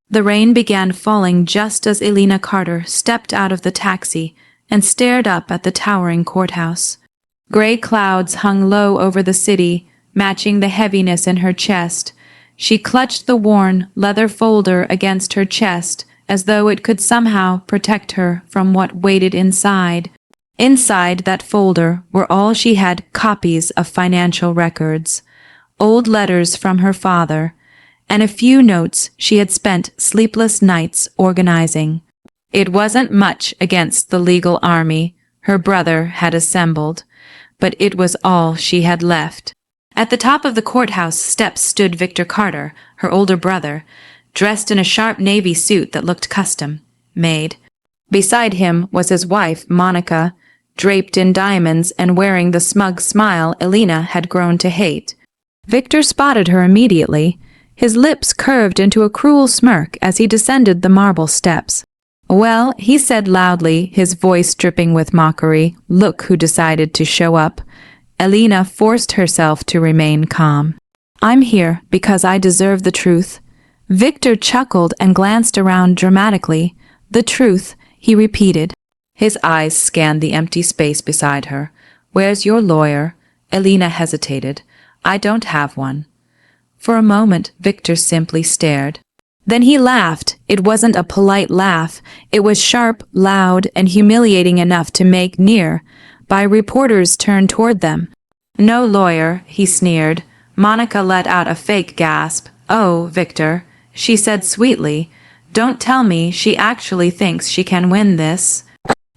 The rain began falling just as Elena Carter stepped out of the taxi and stared up at the towering courthouse. Gray clouds hung low over the city, matching the heaviness in her chest. She clutched the worn leather folder against her chest as though it could somehow protect her from what waited inside. Inside that folder were all she had copies of financial records, old letters from her father, and a few notes she had spent sleepless nights organizing. It wasn't much against the legal army her brother had assembled, but it was all she had left. At the top of the courthouse steps stood Victor Carter, her older brother, dressed in a sharp navy suit that looked custom-made. Beside him was his wife, Monica, draped in diamonds and wearing the smug smile Elena had grown to hate. Victor spotted her immediately. His lips curved into a cruel smirk as he descended the marble steps. "Well," he said loudly, his voice dripping with mockery, "look who decided to show up." Elena forced herself to remain calm. "I'm here because I deserve the truth." Victor chuckled and glanced around dramatically. "The truth," he repeated. His eyes scanned the empty space beside her. "Where's your lawyer?" Elena hesitated. "I don't have one." For a moment, Victor simply stared. Then he laughed. It wasn't a polite laugh. It was sharp, loud, and humiliating enough to make near-by reporters turn toward them. "No lawyer," he sneered. Monica let out a fake gasp. "Oh, Victor," she said sweetly. "Don't tell me she actually thinks she can win this."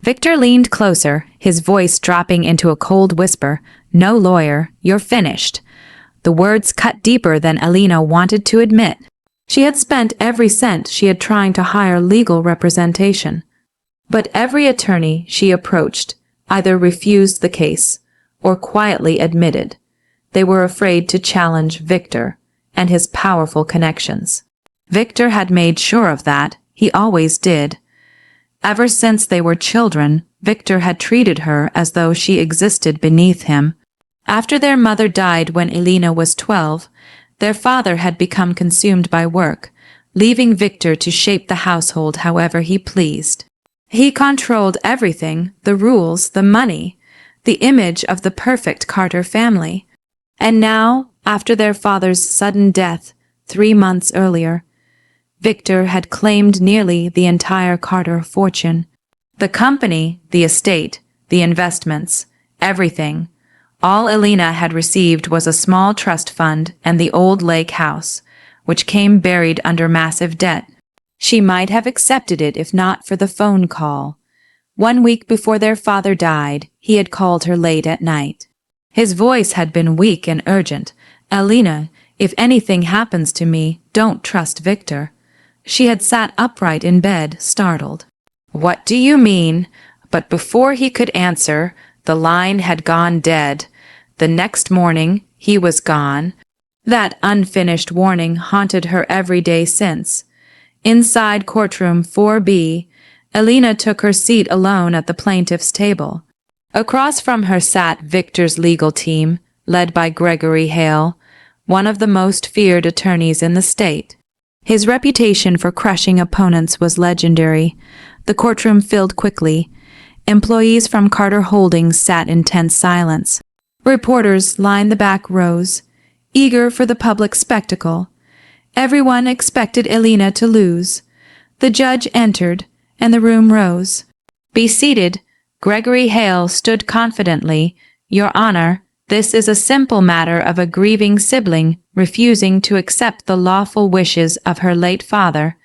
Victor leaned closer, his voice dropping into a cold whisper. "No lawyer, you're finished." The words cut deeper than Elena wanted to admit. She had spent every cent she had trying to hire legal representation. But every attorney she approached either refused the case or quietly admitted they were afraid to challenge Victor and his powerful connections. Victor had made sure of that. He always did. Ever since they were children, Victor had treated her as though she existed beneath him. After their mother died when Elena was 12, their father had become consumed by work, leaving Victor to shape the household however he pleased. He controlled everything, the rules, the money, the image of the perfect Carter family. And now, after their father's sudden death 3 months earlier, Victor had claimed nearly the entire Carter fortune. The company, the estate, the investments, everything. All Elena had received was a small trust fund and the old lake house, which came buried under massive debt. She might have accepted it if not for the phone call. 1 week before their father died, he had called her late at night. His voice had been weak and urgent. "Elena, if anything happens to me, don't trust Victor." She had sat upright in bed, startled. "What do you mean?" But before he could answer, the line had gone dead. The next morning, he was gone. That unfinished warning haunted her every day since. Inside courtroom 4B, Elena took her seat alone at the plaintiff's table. Across from her sat Victor's legal team, led by Gregory Hale, one of the most feared attorneys in the state. His reputation for crushing opponents was legendary. The courtroom filled quickly. Employees from Carter Holdings sat in tense silence. Reporters lined the back rows, eager for the public spectacle. Everyone expected Elena to lose. The judge entered, and the room rose. "Be seated." Gregory Hale stood confidently. "Your Honor, this is a simple matter of a grieving sibling refusing to accept the lawful wishes of her late father."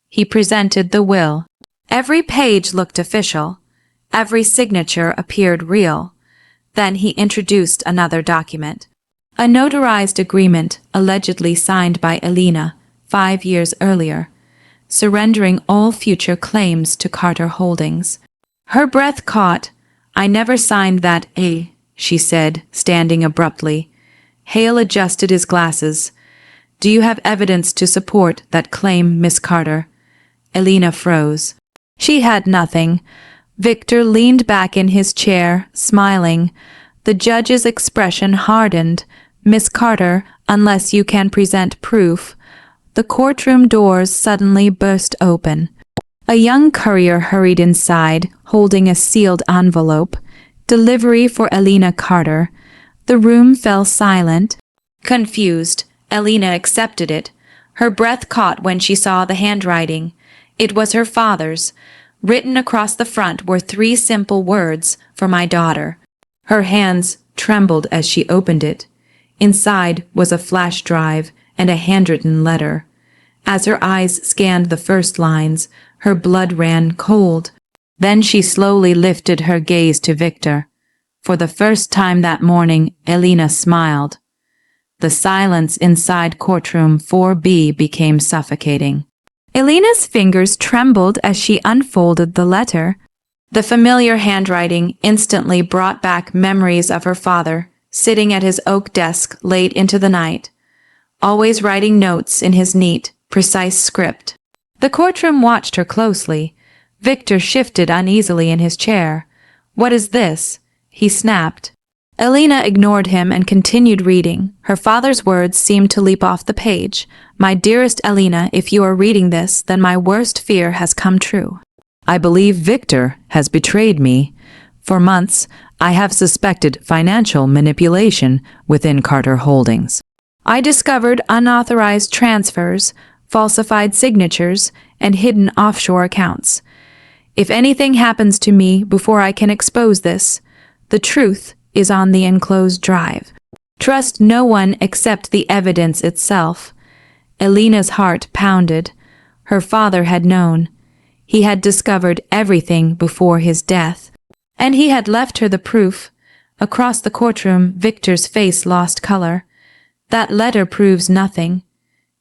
He presented the will. Every page looked official. Every signature appeared real. Then he introduced another document. A notarized agreement allegedly signed by Elena 5 years earlier, surrendering all future claims to Carter Holdings. Her breath caught. "I never signed that, she said, standing abruptly. Hale adjusted his glasses. "Do you have evidence to support that claim, Miss Carter?" Elena froze. She had nothing. Victor leaned back in his chair, smiling. The judge's expression hardened. "Miss Carter, unless you can present proof." the courtroom doors suddenly burst open. A young courier hurried inside, holding a sealed envelope. Delivery for Elena Carter. The room fell silent. Confused, Elena accepted it. Her breath caught when she saw the handwriting. It was her father's. Written across the front were 3 simple words, "For my daughter." Her hands trembled as she opened it. Inside was a flash drive and a handwritten letter. As her eyes scanned the first lines, her blood ran cold. Then she slowly lifted her gaze to Victor. For the first time that morning, Elena smiled. The silence inside courtroom 4B became suffocating. Elena's fingers trembled as she unfolded the letter. The familiar handwriting instantly brought back memories of her father, sitting at his oak desk late into the night, always writing notes in his neat, precise script. The courtroom watched her closely. Victor shifted uneasily in his chair. "What is this?" he snapped. Elena ignored him and continued reading. Her father's words seemed to leap off the page. "My dearest Elena, if you are reading this, then my worst fear has come true. I believe Victor has betrayed me. For months, I have suspected financial manipulation within Carter Holdings. I discovered unauthorized transfers, falsified signatures, and hidden offshore accounts. If anything happens to me before I can expose this, the truth is on the enclosed drive. Trust no one except the evidence itself." Elena's heart pounded. Her father had known. He had discovered everything before his death. And he had left her the proof. Across the courtroom, Victor's face lost color. "That letter proves nothing,"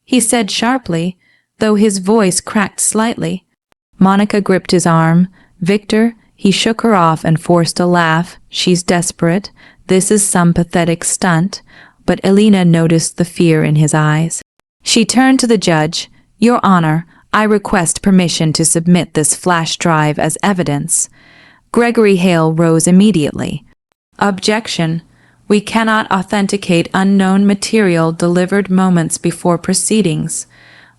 he said sharply, though his voice cracked slightly. Monica gripped his arm. "Victor," he shook her off and forced a laugh. "She's desperate. This is some pathetic stunt." But Elena noticed the fear in his eyes. She turned to the judge. "Your Honor, I request permission to submit this flash drive as evidence." Gregory Hale rose immediately. "Objection. We cannot authenticate unknown material delivered moments before proceedings."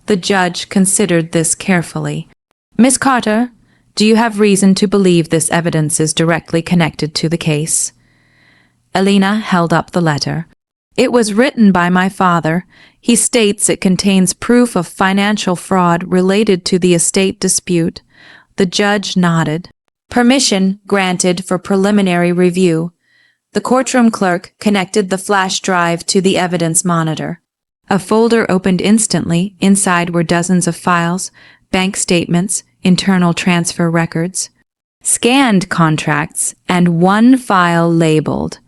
The judge considered this carefully. "Miss Carter, do you have reason to believe this evidence is directly connected to the case?" Elena held up the letter. "It was written by my father. He states it contains proof of financial fraud related to the estate dispute." The judge nodded. "Permission granted for preliminary review." The courtroom clerk connected the flash drive to the evidence monitor. A folder opened instantly. Inside were dozens of files, bank statements, internal transfer records, scanned contracts, and one file labeled.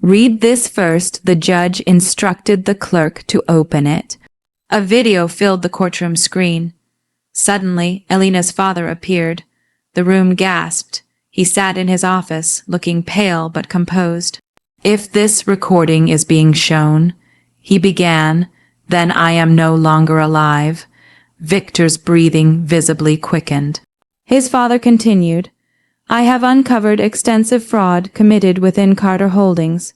"Read this first," the judge instructed the clerk to open it. A video filled the courtroom screen. Suddenly, Elena's father appeared. The room gasped. He sat in his office, looking pale but composed. "If this recording is being shown," he began, "then I am no longer alive." Victor's breathing visibly quickened. His father continued, "I have uncovered extensive fraud committed within Carter Holdings.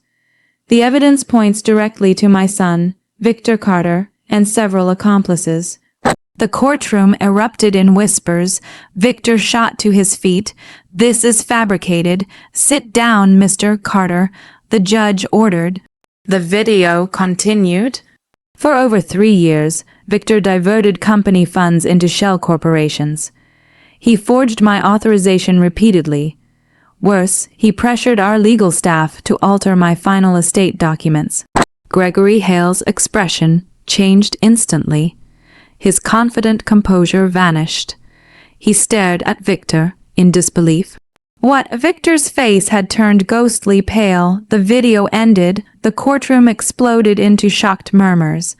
The evidence points directly to my son, Victor Carter, and several accomplices." The courtroom erupted in whispers. Victor shot to his feet. "This is fabricated. Sit down, Mr. Carter," the judge ordered. The video continued. "For over 3 years, Victor diverted company funds into shell corporations. He forged my authorization repeatedly. Worse, he pressured our legal staff to alter my final estate documents." Gregory Hale's expression changed instantly. His confident composure vanished. He stared at Victor in disbelief. Victor's face had turned ghostly pale. The video ended. The courtroom exploded into shocked murmurs.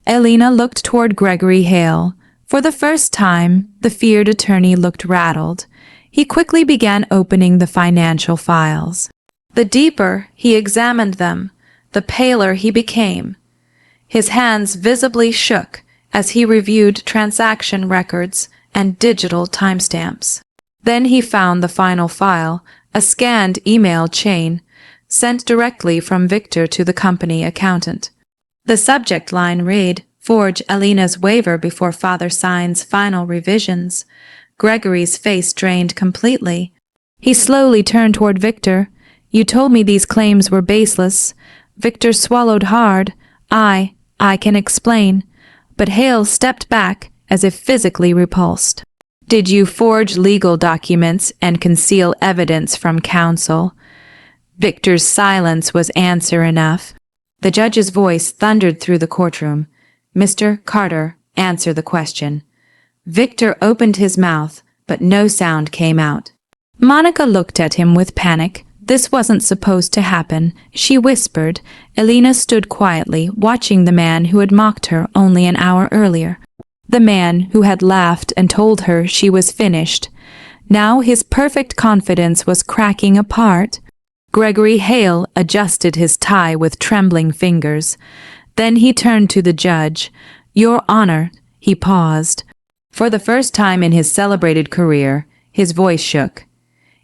Elena looked toward Gregory Hale. For the first time, the feared attorney looked rattled. He quickly began opening the financial files. The deeper he examined them, the paler he became. His hands visibly shook as he reviewed transaction records and digital timestamps. Then he found the final file, a scanned email chain, sent directly from Victor to the company accountant. The subject line read, Forge Elena's waiver before father signs final revisions. Gregory's face drained completely. He slowly turned toward Victor. You told me these claims were baseless. Victor swallowed hard. I can explain. But Hale stepped back as if physically repulsed. Did you forge legal documents and conceal evidence from counsel? Victor's silence was answer enough. The judge's voice thundered through the courtroom. Mr. Carter, answer the question. Victor opened his mouth, but no sound came out. Monica looked at him with panic. This wasn't supposed to happen, she whispered. Elena stood quietly, watching the man who had mocked her only an hour earlier. The man who had laughed and told her she was finished. Now his perfect confidence was cracking apart. Gregory Hale adjusted his tie with trembling fingers. Then he turned to the judge. Your Honor, he paused. For the first time in his celebrated career, his voice shook.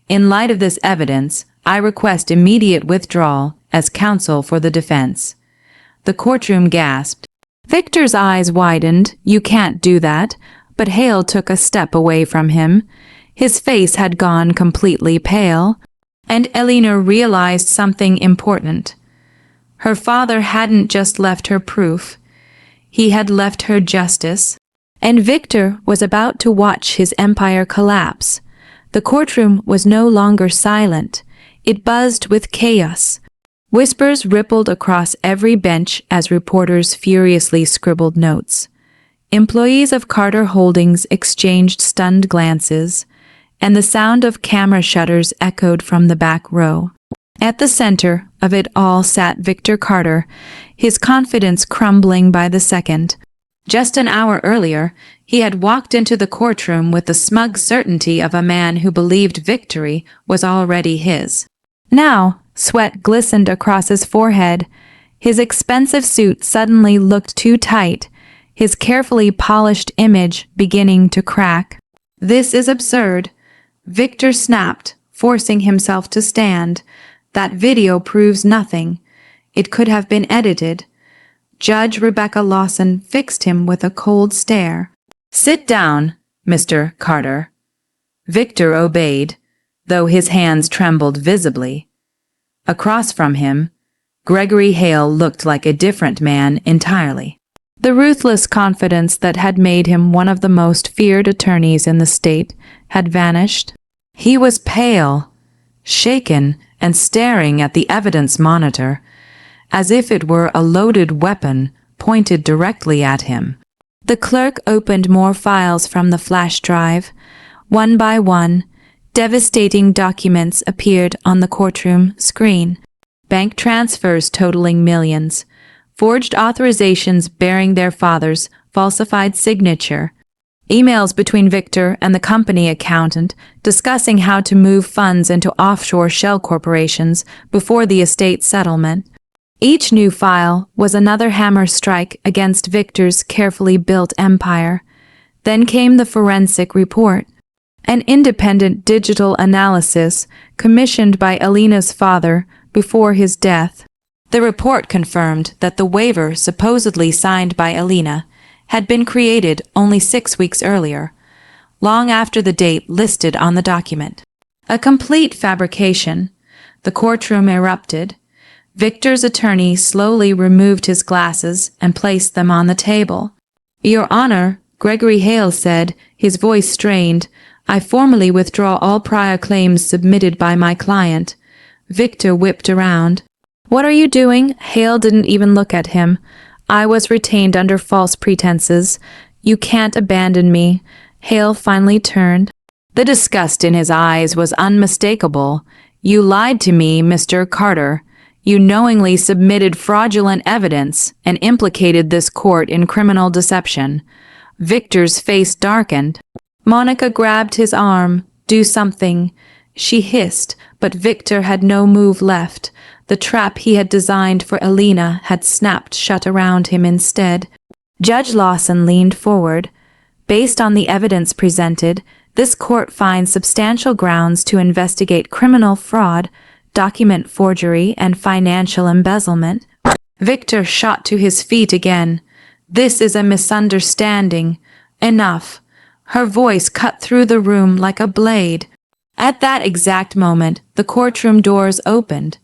In light of this evidence, I request immediate withdrawal as counsel for the defense. The courtroom gasped. Victor's eyes widened. You can't do that. But Hale took a step away from him. His face had gone completely pale. And Elena realized something important. Her father hadn't just left her proof. He had left her justice. And Victor was about to watch his empire collapse. The courtroom was no longer silent. It buzzed with chaos. Whispers rippled across every bench as reporters furiously scribbled notes. Employees of Carter Holdings exchanged stunned glances, and the sound of camera shutters echoed from the back row. At the center of it all sat Victor Carter, his confidence crumbling by the second. Just an hour earlier, he had walked into the courtroom with the smug certainty of a man who believed victory was already his. Now, sweat glistened across his forehead. His expensive suit suddenly looked too tight, his carefully polished image beginning to crack. This is absurd. Victor snapped, forcing himself to stand. That video proves nothing. It could have been edited. Judge Rebecca Lawson fixed him with a cold stare. Sit down, Mr. Carter. Victor obeyed, though his hands trembled visibly. Across from him, Gregory Hale looked like a different man entirely. The ruthless confidence that had made him one of the most feared attorneys in the state had vanished. He was pale, shaken, and staring at the evidence monitor, as if it were a loaded weapon pointed directly at him. The clerk opened more files from the flash drive. One by one, devastating documents appeared on the courtroom screen. Bank transfers totaling millions, forged authorizations bearing their father's falsified signature, emails between Victor and the company accountant discussing how to move funds into offshore shell corporations before the estate settlement. Each new file was another hammer strike against Victor's carefully built empire. Then came the forensic report, an independent digital analysis commissioned by Elena's father before his death. The report confirmed that the waiver supposedly signed by Elena had been created only 6 weeks earlier, long after the date listed on the document. A complete fabrication. The courtroom erupted. Victor's attorney slowly removed his glasses and placed them on the table. Your Honor, Gregory Hale said, his voice strained, I formally withdraw all prior claims submitted by my client. Victor whipped around. What are you doing? Hale didn't even look at him. I was retained under false pretenses. You can't abandon me. Hale finally turned. The disgust in his eyes was unmistakable. You lied to me, Mr. Carter. You knowingly submitted fraudulent evidence and implicated this court in criminal deception. Victor's face darkened. Monica grabbed his arm. Do something. She hissed, but Victor had no move left. The trap he had designed for Elena had snapped shut around him instead. Judge Lawson leaned forward. Based on the evidence presented, this court finds substantial grounds to investigate criminal fraud, document forgery, and financial embezzlement. Victor shot to his feet again. This is a misunderstanding. Enough." Her voice cut through the room like a blade. At that exact moment, the courtroom doors opened.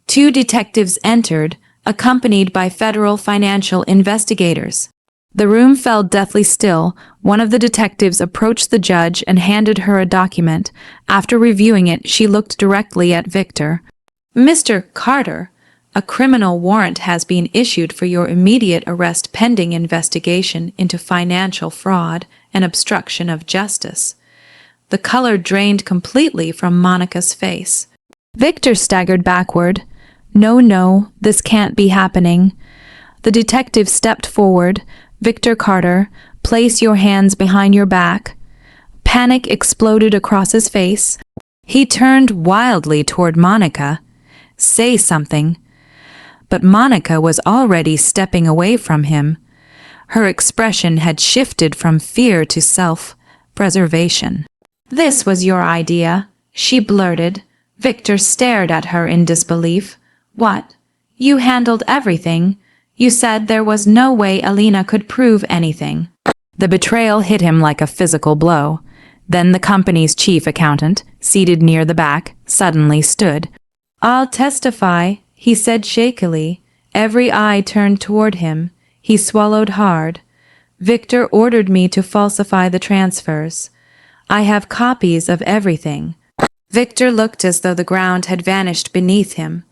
2 detectives entered, accompanied by federal financial investigators. The room fell deathly still. One of the detectives approached the judge and handed her a document. After reviewing it, she looked directly at Victor. "Mr. Carter, a criminal warrant has been issued for your immediate arrest pending investigation into financial fraud and obstruction of justice." The color drained completely from Monica's face. Victor staggered backward. No, this can't be happening." The detective stepped forward. "Victor Carter, place your hands behind your back." Panic exploded across his face. He turned wildly toward Monica. "Say something." But Monica was already stepping away from him. Her expression had shifted from fear to self-preservation. "This was your idea," she blurted. Victor stared at her in disbelief. "What? You handled everything? You said there was no way Elena could prove anything." The betrayal hit him like a physical blow. Then the company's chief accountant, seated near the back, suddenly stood. "I'll testify," he said shakily. Every eye turned toward him. He swallowed hard. "Victor ordered me to falsify the transfers. I have copies of everything." Victor looked as though the ground had vanished beneath him.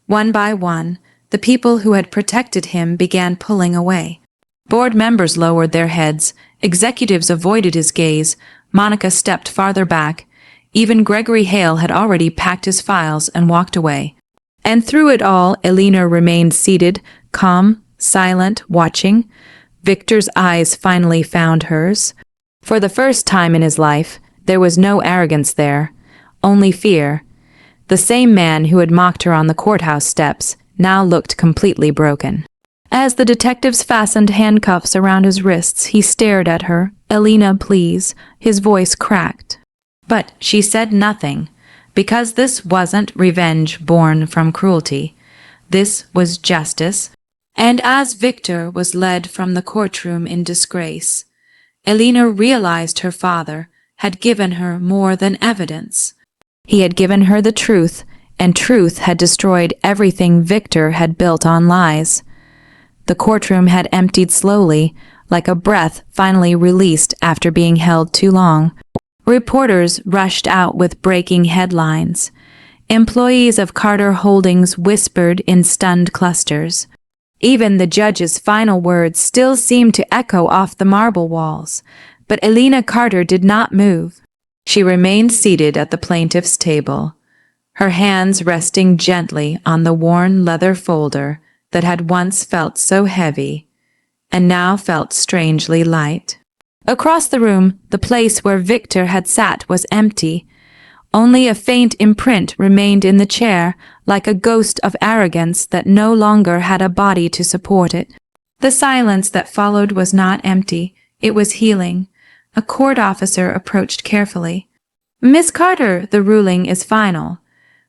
One by one, the people who had protected him began pulling away. Board members lowered their heads. Executives avoided his gaze. Monica stepped farther back. Even Gregory Hale had already packed his files and walked away. And through it all, Elena remained seated, calm, silent, watching. Victor's eyes finally found hers. For the first time in his life, there was no arrogance there, only fear. The same man who had mocked her on the courthouse steps now looked completely broken. As the detectives fastened handcuffs around his wrists, he stared at her. "Elena, please." His voice cracked. But she said nothing, because this wasn't revenge born from cruelty. This was justice. And as Victor was led from the courtroom in disgrace, Elena realized her father had given her more than evidence. He had given her the truth, and truth had destroyed everything Victor had built on lies. The courtroom had emptied slowly, like a breath finally released after being held too long. Reporters rushed out with breaking headlines. Employees of Carter Holdings whispered in stunned clusters. Even the judge's final words still seemed to echo off the marble walls. But Elena Carter did not move. She remained seated at the plaintiff's table, her hands resting gently on the worn leather folder that had once felt so heavy and now felt strangely light. Across the room, the place where Victor had sat was empty. Only a faint imprint remained in the chair, like a ghost of arrogance that no longer had a body to support it. The silence that followed was not empty. It was healing. A court officer approached carefully. "Miss Carter, the ruling is final.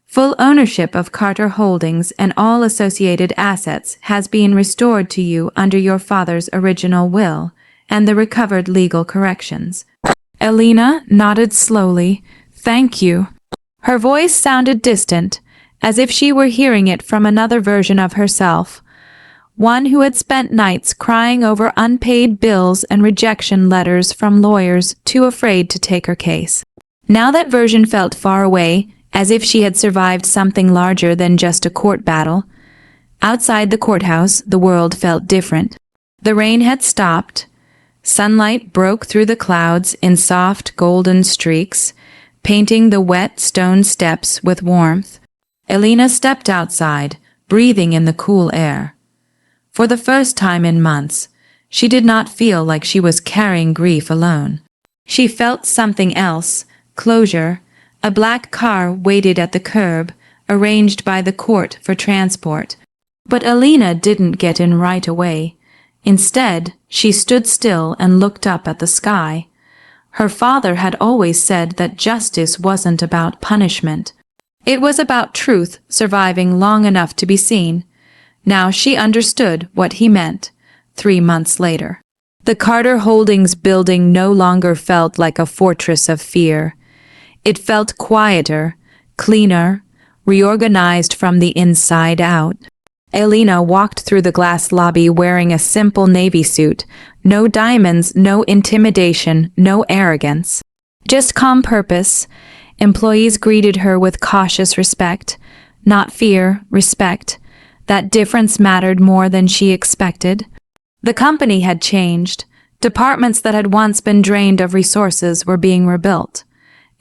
Full ownership of Carter Holdings and all associated assets has been restored to you under your father's original will and the recovered legal corrections." Elena nodded slowly. "Thank you." Her voice sounded distant, as if she were hearing it from another version of herself, one who had spent nights crying over unpaid bills and rejection letters from lawyers too afraid to take her case. Now that version felt far away, as if she had survived something larger than just a court battle. Outside the courthouse, the world felt different. The rain had stopped. Sunlight broke through the clouds in soft golden streaks, painting the wet stone steps with warmth. Elena stepped outside, breathing in the cool air. For the first time in months, she did not feel like she was carrying grief alone. She felt something else, closure. A black car waited at the curb, arranged by the court for transport. But Elena didn't get in right away. Instead, she stood still and looked up at the sky. Her father had always said that justice wasn't about punishment. It was about truth surviving long enough to be seen. Now she understood what he meant. 3 months later. The Carter Holdings building no longer felt like a fortress of fear. It felt quieter, cleaner, reorganized from the inside out. Elena walked through the glass lobby wearing a simple navy suit. No diamonds, no intimidation, no arrogance. Just calm purpose. Employees greeted her with cautious respect. Not fear, respect. That difference mattered more than she expected. The company had changed. Departments that had once been drained of resources were being rebuilt.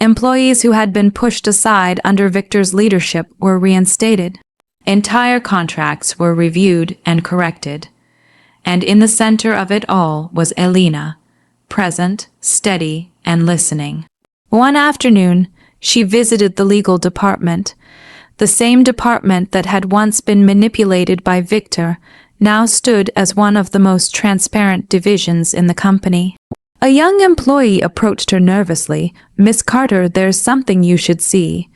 Employees who had been pushed aside under Victor's leadership were reinstated. Entire contracts were reviewed and corrected. And in the center of it all was Elena, present, steady, and listening. One afternoon, she visited the legal department. The same department that had once been manipulated by Victor now stood as one of the most transparent divisions in the company. A young employee approached her nervously. "Miss Carter, there's something you should see."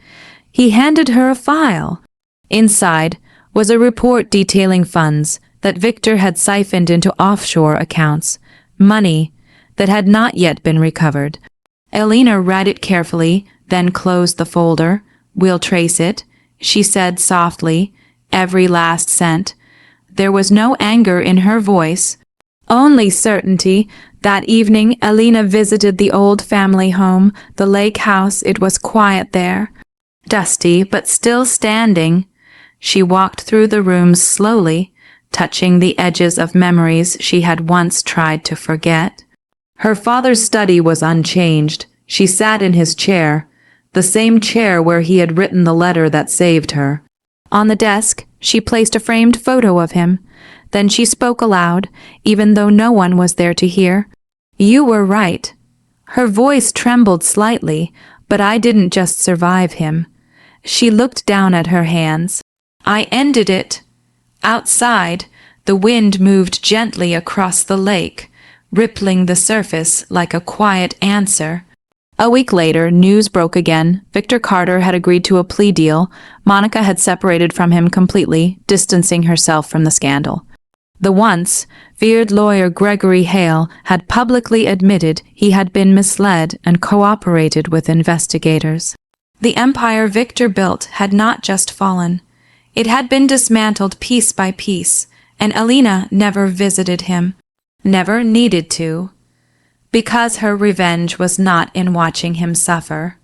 He handed her a file. Inside was a report detailing funds that Victor had siphoned into offshore accounts, money that had not yet been recovered. Elena read it carefully, then closed the folder. "We'll trace it," she said softly, every last cent. There was no anger in her voice, only certainty. That evening, Elena visited the old family home, the lake house. It was quiet there, dusty but still standing. She walked through the rooms slowly, touching the edges of memories she had once tried to forget. Her father's study was unchanged. She sat in his chair, the same chair where he had written the letter that saved her. On the desk, she placed a framed photo of him. Then she spoke aloud, even though no one was there to hear. "You were right." Her voice trembled slightly, but I didn't just survive him. She looked down at her hands. "I ended it." Outside, the wind moved gently across the lake, rippling the surface like a quiet answer. A week later, news broke again. Victor Carter had agreed to a plea deal. Monica had separated from him completely, distancing herself from the scandal. The once feared lawyer Gregory Hale had publicly admitted he had been misled and cooperated with investigators. The empire Victor built had not just fallen. It had been dismantled piece by piece, and Elena never visited him, never needed to, because her revenge was not in watching him suffer.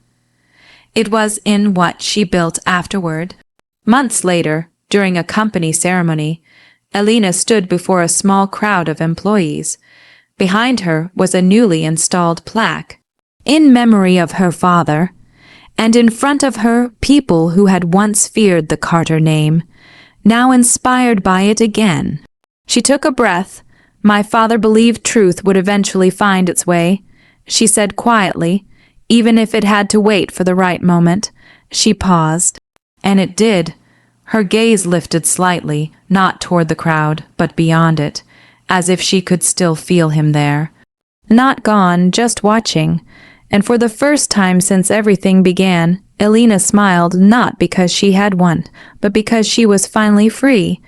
It was in what she built afterward. Months later, during a company ceremony, Elena stood before a small crowd of employees. Behind her was a newly installed plaque, in memory of her father, and in front of her, people who had once feared the Carter name, now inspired by it again. She took a breath. "My father believed truth would eventually find its way," she said quietly, even if it had to wait for the right moment. She paused, and it did. Her gaze lifted slightly, not toward the crowd, but beyond it, as if she could still feel him there. Not gone, just watching. And for the first time since everything began, Elena smiled, not because she had won, but because she was finally free.